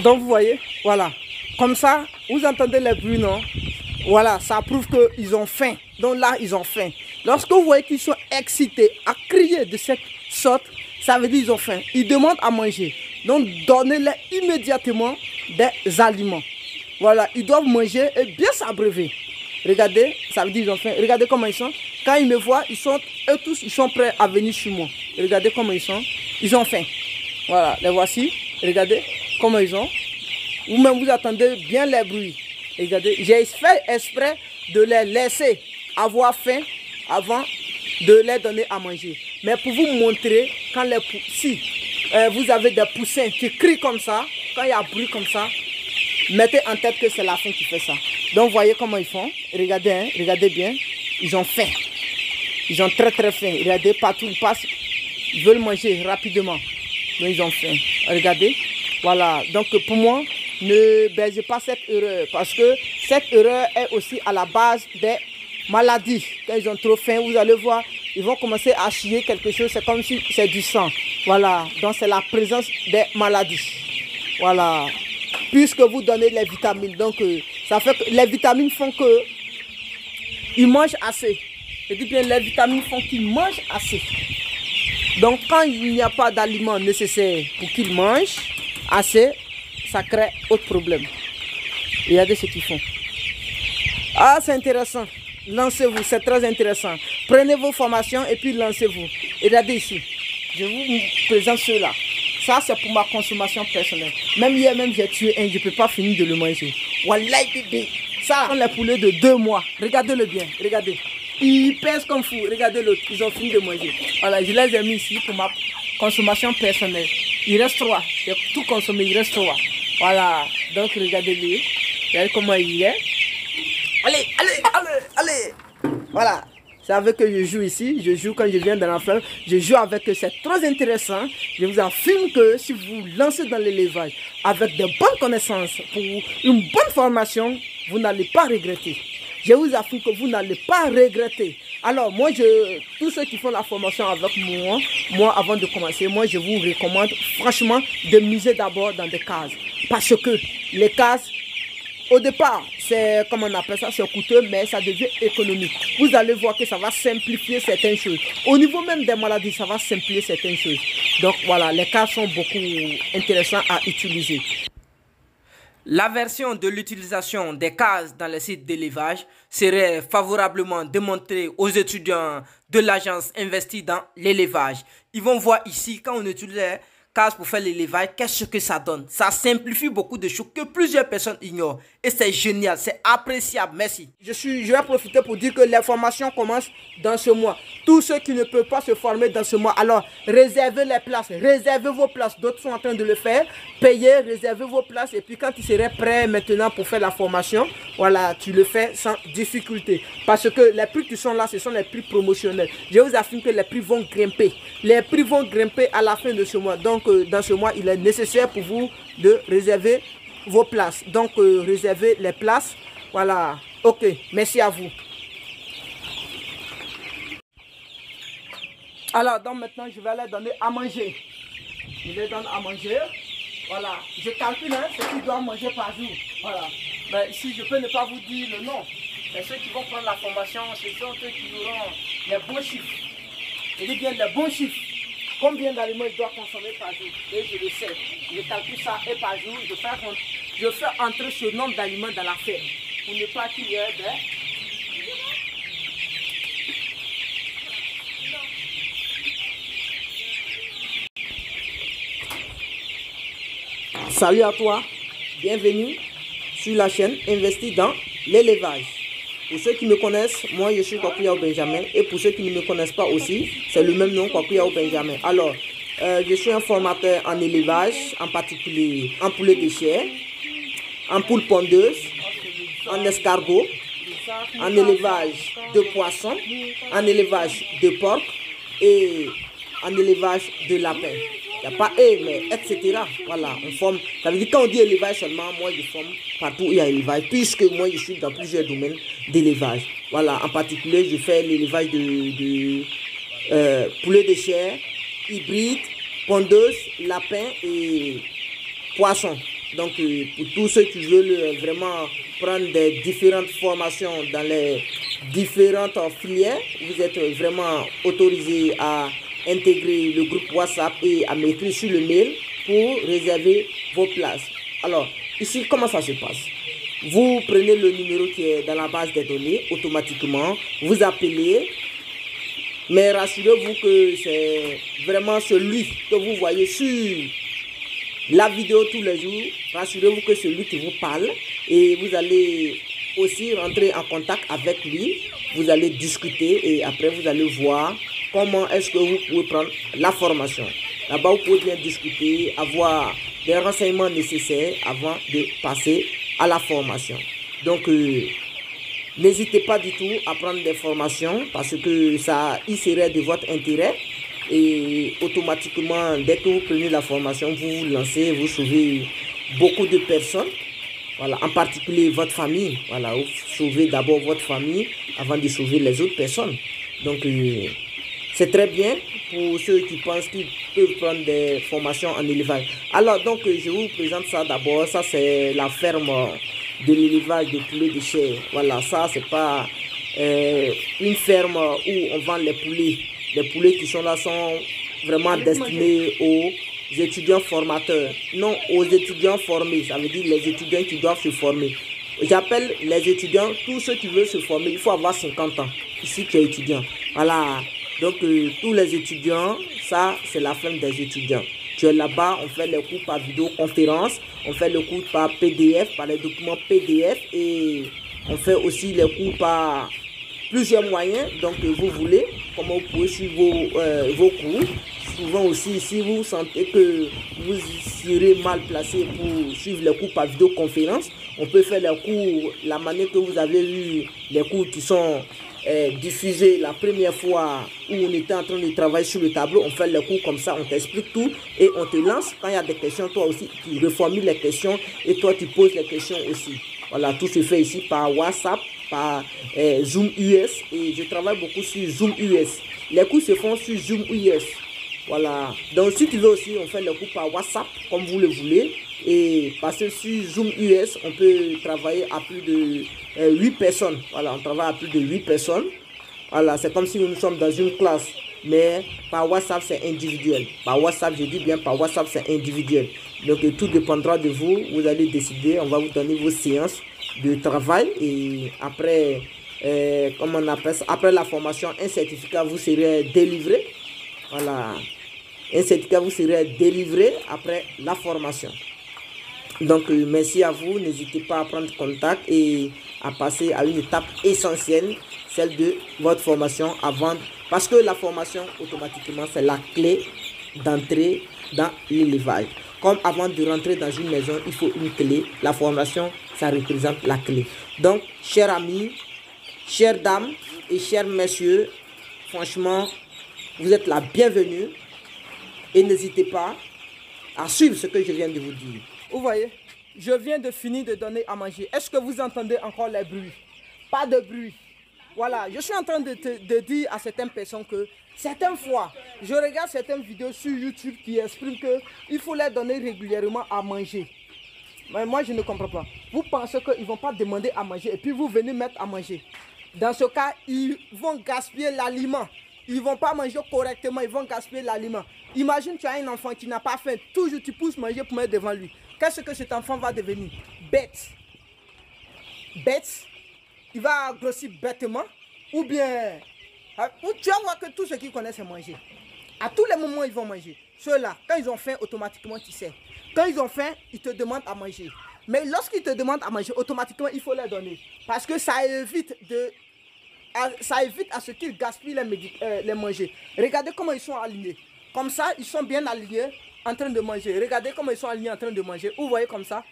Donc vous voyez, voilà. Comme ça, vous entendez les bruits, non? Voilà, ça prouve qu'ils ont faim. Donc là, ils ont faim. Lorsque vous voyez qu'ils sont excités à crier de cette sorte, ça veut dire qu'ils ont faim. Ils demandent à manger. Donc donnez-leur immédiatement des aliments. Voilà, ils doivent manger et bien s'abreuver. Regardez, ça veut dire qu'ils ont faim. Regardez comment ils sont. Quand ils me voient, eux tous, ils sont prêts à venir chez moi. Regardez comment ils sont. Ils ont faim. Voilà, les voici. Regardez comment ils ont. Vous-même, vous attendez bien les bruits. Regardez, j'ai fait exprès de les laisser avoir faim avant de les donner à manger. Mais pour vous montrer, quand si vous avez des poussins qui crient comme ça, quand il y a bruit comme ça, mettez en tête que c'est la faim qui fait ça. Donc, voyez comment ils font. Regardez, hein, regardez bien. Ils ont faim. Ils ont très très faim. Regardez, partout où ils passent, ils veulent manger rapidement. Donc, ils ont faim. Regardez. Voilà. Donc, pour moi, ne baisez pas cette erreur. Parce que cette erreur est aussi à la base des maladies. Quand ils ont trop faim, vous allez voir, ils vont commencer à chier quelque chose. C'est comme si c'est du sang. Voilà. Donc, c'est la présence des maladies. Voilà. Puisque vous donnez les vitamines. Donc, ça fait que les vitamines font que ils mangent assez. Je dis bien, les vitamines font qu'ils mangent assez. Donc, quand il n'y a pas d'aliments nécessaires pour qu'ils mangent assez, ça crée autre problème. Regardez ce qu'ils font. Ah, c'est intéressant. Lancez-vous, c'est très intéressant. Prenez vos formations et puis lancez-vous. Regardez ici. Je vous présente ceux-là. Ça, c'est pour ma consommation personnelle. Même hier, j'ai tué un, je ne peux pas finir de le manger. Wallahi bébé. Ça, on les poulets de 2 mois. Regardez-le bien, regardez. Ils pèsent comme fou. Regardez l'autre, ils ont fini de manger. Voilà, je les ai mis ici pour ma consommation personnelle. Il reste 3. J'ai tout consommé, il reste 3. Voilà, donc regardez-le. Regardez comment il est. Allez, allez, allez, allez. Voilà. C'est avec que je joue ici, je joue quand je viens dans la ferme, je joue avec eux, c'est très intéressant. Je vous affirme que si vous lancez dans l'élevage avec de bonnes connaissances, pour une bonne formation, vous n'allez pas regretter. Je vous affirme que vous n'allez pas regretter. Alors moi, tous ceux qui font la formation avec moi avant de commencer, moi je vous recommande franchement de miser d'abord dans des cases. Parce que les cases, au départ, c'est, comme on appelle ça, c'est coûteux, mais ça devient économique. Vous allez voir que ça va simplifier certaines choses. Au niveau même des maladies, ça va simplifier certaines choses. Donc voilà, les cas sont beaucoup intéressants à utiliser. La version de l'utilisation des cases dans les sites d'élevage serait favorablement démontrée aux étudiants de l'agence investie dans l'élevage. Ils vont voir ici, quand on utilise les cases pour faire l'élevage, qu'est-ce que ça donne. Ça simplifie beaucoup de choses que plusieurs personnes ignorent. Et c'est génial, c'est appréciable. Merci. Je vais profiter pour dire que les formations commencent dans ce mois. Tous ceux qui ne peuvent pas se former dans ce mois, alors réservez les places, réservez vos places. D'autres sont en train de le faire. Payez, réservez vos places. Et puis quand tu serais prêt maintenant pour faire la formation, voilà, tu le fais sans difficulté. Parce que les prix qui sont là, ce sont les prix promotionnels. Je vous affirme que les prix vont grimper. Les prix vont grimper à la fin de ce mois. Donc, dans ce mois, il est nécessaire pour vous de réserver vos places. Donc, réservez les places. Voilà. Ok, merci à vous. Alors, donc maintenant, je vais leur donner à manger. Je les donne à manger. Voilà. Je calcule ce qu'ils doivent manger par jour. Voilà. Mais ici, je peux ne pas vous dire le nom. Mais ceux qui vont prendre la formation, ce sont ceux qui auront les bons chiffres. Je dis bien les bons chiffres. Combien d'aliments il doit consommer par jour? Et je le sais. Je calcule ça et par jour, je fais entrer ce nombre d'aliments dans la ferme. Pour ne pas qu'il y ait des... Salut à toi, bienvenue sur la chaîne Investis dans l'élevage. Pour ceux qui me connaissent, moi je suis Kwakuyao Benjamin, et pour ceux qui ne me connaissent pas aussi, c'est le même nom, Kwakuyao Benjamin. Alors, je suis un formateur en élevage, en particulier en poulet de chair, en poule pondeuse, en escargot, en élevage de poissons, en élevage de porc et en élevage de lapin. Il n'y a pas mais etc. Voilà, on forme. Ça veut dire quand on dit élevage seulement, moi je forme partout où il y a élevage, puisque moi je suis dans plusieurs domaines d'élevage. Voilà, en particulier, je fais l'élevage de poulet de chair, hybride, pondeuse, lapin et poisson. Donc, pour tous ceux qui veulent vraiment prendre des différentes formations dans les différentes filières, vous êtes vraiment autorisé à intégrer le groupe WhatsApp et à m'écrire sur le mail pour réserver vos places. Alors, ici, comment ça se passe? Vous prenez le numéro qui est dans la base des données automatiquement, vous appelez, mais rassurez-vous que c'est vraiment celui que vous voyez sur la vidéo tous les jours. Rassurez-vous que c'est lui qui vous parle et vous allez aussi rentrer en contact avec lui. Vous allez discuter et après vous allez voir comment est-ce que vous pouvez prendre la formation. Là-bas, vous pouvez bien discuter, avoir des renseignements nécessaires avant de passer à la formation. Donc, n'hésitez pas du tout à prendre des formations parce que ça y serait de votre intérêt. Et automatiquement, dès que vous prenez la formation, vous vous lancez, vous sauvez beaucoup de personnes. Voilà, en particulier votre famille. Voilà, vous sauvez d'abord votre famille avant de sauver les autres personnes. Donc, c'est très bien pour ceux qui pensent qu'ils peuvent prendre des formations en élevage. Alors, donc, je vous présente ça d'abord. Ça, c'est la ferme de l'élevage de poulets de chair. Voilà, ça, c'est pas une ferme où on vend les poulets. Les poulets qui sont là sont vraiment destinés aux étudiants formateurs. Non, aux étudiants formés. Ça veut dire les étudiants qui doivent se former. J'appelle les étudiants, tous ceux qui veulent se former, il faut avoir 50 ans. Ici, tu es étudiant. Voilà. Donc, tous les étudiants, ça, c'est la ferme des étudiants. Tu es là-bas, on fait les cours par vidéoconférence, on fait le cours par PDF, par les documents PDF et on fait aussi les cours par plusieurs moyens. Donc, vous voulez, comment vous pouvez suivre vos cours. Souvent aussi, si vous sentez que vous serez mal placé pour suivre les cours par vidéoconférence, on peut faire les cours, la manière que vous avez vu, les cours qui sont diffusés la première fois où on était en train de travailler sur le tableau. On fait les cours comme ça, on t'explique tout et on te lance. Quand il y a des questions, toi aussi, tu reformules les questions et toi, tu poses les questions aussi. Voilà, tout se fait ici par WhatsApp, par Zoom US et je travaille beaucoup sur Zoom US. Les cours se font sur Zoom US. Voilà, donc si tu veux aussi, on fait le cours par WhatsApp comme vous le voulez. Et parce que sur Zoom US, on peut travailler à plus de 8 personnes. Voilà, on travaille à plus de 8 personnes. Voilà, c'est comme si nous sommes dans une classe. Mais par WhatsApp, c'est individuel. Par WhatsApp, je dis bien par WhatsApp, c'est individuel. Donc tout dépendra de vous. Vous allez décider, on va vous donner vos séances de travail. Et après, comment on appelle ça? Après la formation, un certificat vous serez délivré. Voilà, un certificat vous serez délivré après la formation. Donc, merci à vous. N'hésitez pas à prendre contact et à passer à une étape essentielle, celle de votre formation avant. Parce que la formation, automatiquement, c'est la clé d'entrée dans l'élevage. Comme avant de rentrer dans une maison, il faut une clé. La formation, ça représente la clé. Donc, chers amis, chères dames et chers messieurs, franchement, vous êtes la bienvenue. Et n'hésitez pas à suivre ce que je viens de vous dire. Vous voyez, je viens de finir de donner à manger. Est-ce que vous entendez encore les bruits? Pas de bruit. Voilà, je suis en train de dire à certaines personnes que certaines fois, je regarde certaines vidéos sur YouTube qui expriment qu'il faut leur donner régulièrement à manger. Mais moi, je ne comprends pas. Vous pensez qu'ils ne vont pas demander à manger et puis vous venez mettre à manger. Dans ce cas, ils vont gaspiller l'aliment. Ils ne vont pas manger correctement, ils vont gaspiller l'aliment. Imagine tu as un enfant qui n'a pas faim, toujours tu pousses manger pour mettre devant lui. Qu'est-ce que cet enfant va devenir? Bête. Bête. Il va grossir bêtement. Ou bien, tu vas voir que tout ce qu'ils connaissent c'est manger. À tous les moments, ils vont manger. Ceux-là, quand ils ont faim, automatiquement, tu sais. Quand ils ont faim, ils te demandent à manger. Mais lorsqu'ils te demandent à manger, automatiquement, il faut leur donner. Parce que ça évite à ce qu'ils gaspillent les manger. Regardez comment ils sont alignés. Comme ça, ils sont bien alignés en train de manger. Regardez comment ils sont alignés en train de manger. Vous voyez comme ça,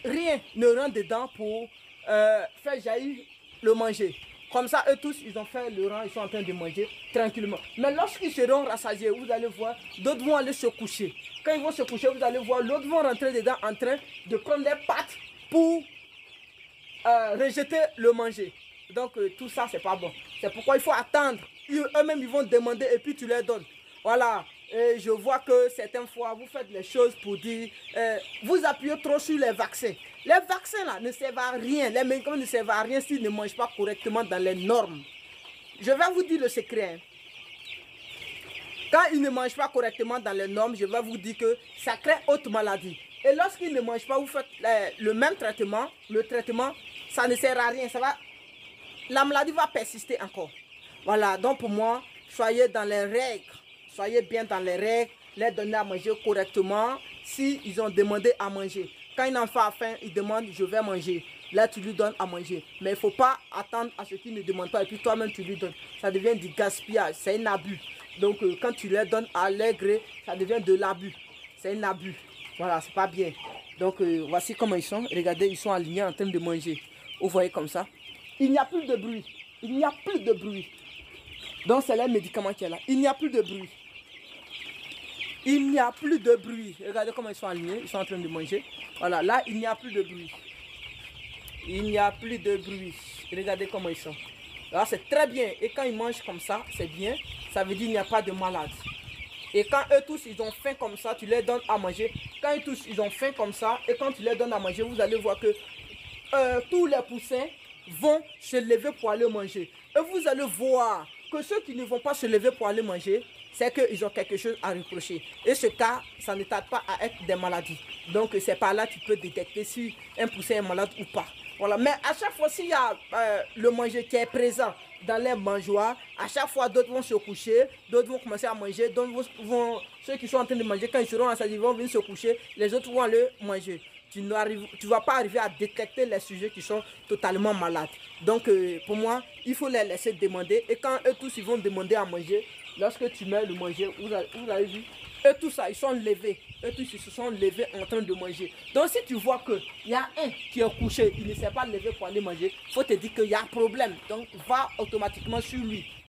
rien ne rentre dedans pour faire jaillir le manger. Comme ça, eux tous, ils ont fait le rang, ils sont en train de manger tranquillement. Mais lorsqu'ils seront rassasiés, vous allez voir, d'autres vont aller se coucher. Quand ils vont se coucher, vous allez voir, l'autre vont rentrer dedans en train de prendre des pattes pour rejeter le manger. Donc tout ça, c'est pas bon. C'est pourquoi il faut attendre. Eux-mêmes, ils vont demander et puis tu leur donnes. Voilà. Et je vois que certaines fois, vous faites les choses pour dire, vous appuyez trop sur les vaccins. Les vaccins là ne servent à rien, les médicaments ne servent à rien s'ils ne mangent pas correctement dans les normes. Je vais vous dire le secret. Hein. Quand ils ne mangent pas correctement dans les normes, je vais vous dire que ça crée autre maladie. Et lorsqu'ils ne mangent pas, vous faites le même traitement, le traitement, ça ne sert à rien. La maladie va persister encore. Voilà, donc pour moi, soyez dans les règles. Soyez bien dans les règles, les donner à manger correctement si ils ont demandé à manger. Quand un enfant a faim, il demande je vais manger. Là, tu lui donnes à manger. Mais il ne faut pas attendre à ce qu'il ne demande pas et puis toi-même tu lui donnes. Ça devient du gaspillage, c'est un abus. Donc quand tu les donnes à leur gré, ça devient de l'abus. C'est un abus. Voilà, c'est pas bien. Donc voici comment ils sont. Regardez, ils sont alignés en train de manger. Vous voyez comme ça. Il n'y a plus de bruit. Il n'y a plus de bruit. Donc c'est le médicament qui est là. Il n'y a plus de bruit. Il n'y a plus de bruit. Regardez comment ils sont alignés. Ils sont en train de manger. Voilà, là, il n'y a plus de bruit. Il n'y a plus de bruit. Regardez comment ils sont. Là, c'est très bien. Et quand ils mangent comme ça, c'est bien. Ça veut dire qu'il n'y a pas de malade. Et quand eux tous, ils ont faim comme ça, tu leur donnes à manger. Quand eux tous, ils ont faim comme ça, et quand tu leur donnes à manger, vous allez voir que tous les poussins vont se lever pour aller manger. Et vous allez voir que ceux qui ne vont pas se lever pour aller manger, c'est qu'ils ont quelque chose à reprocher. Et ce cas, ça ne tarde pas à être des maladies. Donc c'est par là que tu peux détecter si un poussin est malade ou pas. Voilà. Mais à chaque fois, s'il y a le manger qui est présent dans les mangeoires, à chaque fois, d'autres vont se coucher, d'autres vont commencer à manger, d'autres ceux qui sont en train de manger, quand ils seront assaillis, ils vont venir se coucher, les autres vont aller manger. Tu ne vas pas arriver à détecter les sujets qui sont totalement malades. Donc, pour moi, il faut les laisser demander. Et quand eux tous, ils vont demander à manger, lorsque tu mets le manger, vous avez vu, eux tous, ça, ils sont levés. Eux tous, ils se sont levés en train de manger. Donc, si tu vois qu'il y a un qui est couché, il ne s'est pas levé pour aller manger, il faut te dire qu'il y a un problème. Donc, va automatiquement sur lui.